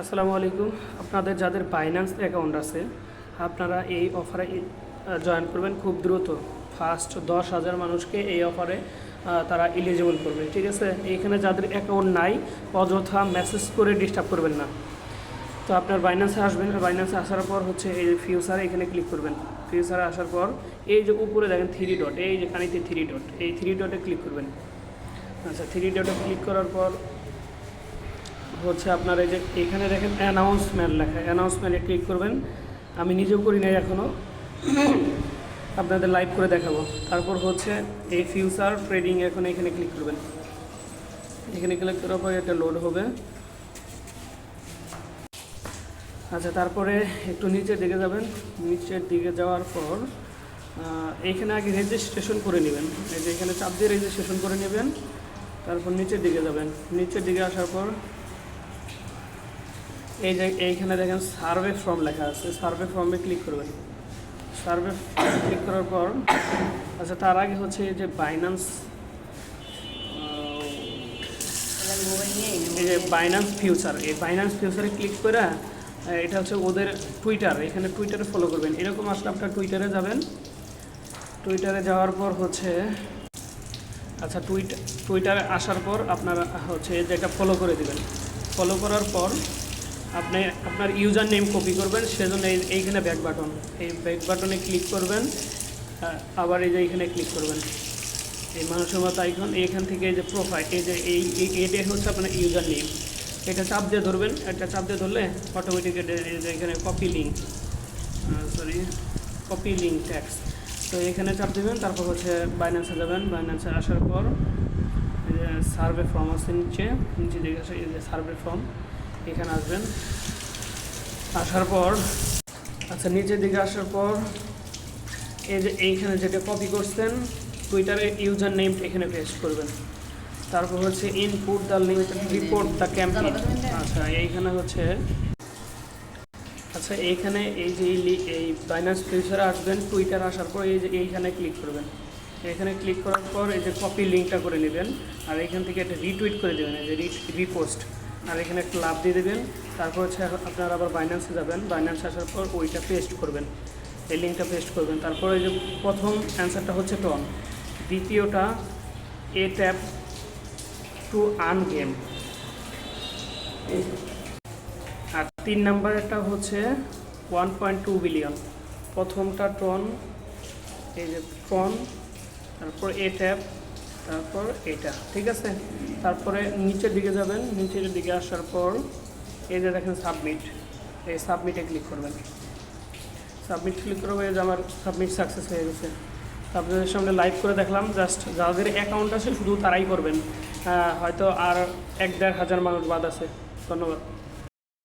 আসসালামু আলাইকুম। আপনাদের যাদের বাইন্যান্স অ্যাকাউন্ট আছে আপনারা এই অফারে জয়েন করবেন খুব দ্রুত। ফার্স্ট 10,000 মানুষকে এই অফারে তারা এলিজিবল করবে, ঠিক আছে। এইখানে যাদের অ্যাকাউন্ট নাই অযথা মেসেজ করে ডিস্টার্ব করবেন না। তো আপনার বাইন্যান্সে আসবেন, বাইন্যান্সে আসার পর হচ্ছে এই যে ফিউচারে এখানে ক্লিক করবেন। ফিউচারে আসার পর এই যে উপরে দেখেন 3 ডট, এই যে কানিতে 3 ডট, এই 3 ডটে ক্লিক করবেন। আচ্ছা, 3 ডটে ক্লিক করার পর হচ্ছে আপনার এই যে এখানে দেখেন অ্যানাউন্সমেন্ট লেখা, অ্যানাউন্সমেন্টে ক্লিক করবেন। আমি নিজেও করি নাই এখনও, আপনাদের লাইভ করে দেখাবো। তারপর হচ্ছে এই ফিউচার ট্রেডিং, এখন এখানে ক্লিক করবেন। এখানে ক্লিক করার পর এটা লোড হবে। আচ্ছা, তারপরে একটু নিচের দিকে যাবেন। নিচের দিকে যাওয়ার পর এইখানে আগে রেজিস্ট্রেশন করে নেবেন। এই যে এখানে চাপ দিয়ে রেজিস্ট্রেশন করে নেবেন। তারপর নিচের দিকে যাবেন। নিচের দিকে আসার পর এই যে এইখানে দেখেন সার্ভে ফর্ম লেখা আছে, সার্ভে ফর্মে ক্লিক করবেন। সার্ভে ক্লিক করার পর আচ্ছা, তার আগে হচ্ছে এই যে বাইন্যান্স, এই যে বাইন্যান্স ফিউচার, এই বাইন্যান্স ফিউচারে ক্লিক করে এটা হচ্ছে ওদের টুইটার, এখানে টুইটারে ফলো করবেন। এরকম আসলে আপনার টুইটারে যাবেন। টুইটারে যাওয়ার পর হচ্ছে আচ্ছা, টুইটারে আসার পর আপনারা হচ্ছে যেটা ফলো করে দেবেন। ফলো করার পর আপনি আপনার ইউজার নেম কপি করবেন, সেজন্য এইখানে ব্যাক বাটন, এই ব্যাক বাটনে ক্লিক করবেন। আবার এই যে এইখানে ক্লিক করবেন, এই মানুষের মতো আইকন, এইখান থেকে এই যে প্রোফাইল, এই যে এইটাই হচ্ছে আপনার ইউজার নেম। এটা চাপ দিয়ে ধরবেন, এটা চাপ দিয়ে ধরলে অটোমেটিক এখানে copy link, copy link tax, তো এখানে চাপ দেবেন। তারপর হচ্ছে বাইন্যান্সে যাবেন। বাইন্যান্সে আসার পর এই যে সার্ভে ফর্ম আছে নিচে দিকে আসে, এই যে সার্ভে ফর্ম, এখানে আসবেন। আসার পর আচ্ছা, নিচের দিকে আসার পর এই যে এইখানে যেটা কপি করছেন টুইটারের ইউজার নেম এখানে পেস্ট করবেন। তারপর হচ্ছে input the link report the campaign. আচ্ছা, এইখানে হচ্ছে আচ্ছা, এইখানে এই যে এই বাইন্যান্স ফিউচারে আসবেন। টুইটার আসার পর এই যে এইখানে ক্লিক করবেন। এখানে ক্লিক করার পর এই যে কপি লিঙ্কটা করে নেবেন, আর এখান থেকে একটা রিটুইট করে দেবেন, এই যে রিপোস্ট, আর এখানে একটা লাভ দিয়ে দেবেন। তারপর হচ্ছে আপনারা আবার বাইন্যান্সে যাবেন। বাইন্যান্সে আসার পর ওইটা পেস্ট করবেন, এই লিঙ্কটা পেস্ট করবেন। তারপর এই যে প্রথম অ্যান্সারটা হচ্ছে টন, দ্বিতীয়টা এ ট্যাপ টু আর্ন গেম, আর 3 নাম্বারেরটা হচ্ছে 1.2 বিলিয়ন। প্রথমটা টন, এই যে টন, তারপর এ ট্যাপ, তারপর এটা, ঠিক আছে। তারপরে নিচের দিকে যাবেন। নিচের দিকে আসার পর এই যে দেখেন সাবমিট, এই সাবমিটে ক্লিক করবেন। সাবমিট ক্লিক করবো, এই যে আমার সাবমিট সাকসেস হয়ে গেছে। আপনাদের সামনে লাইভ করে দেখলাম। জাস্ট যাদের অ্যাকাউন্ট আছে শুধু তারাই করবেন, হয়তো আর 1-1.5 হাজার মানুষ বাদ আছে। ধন্যবাদ।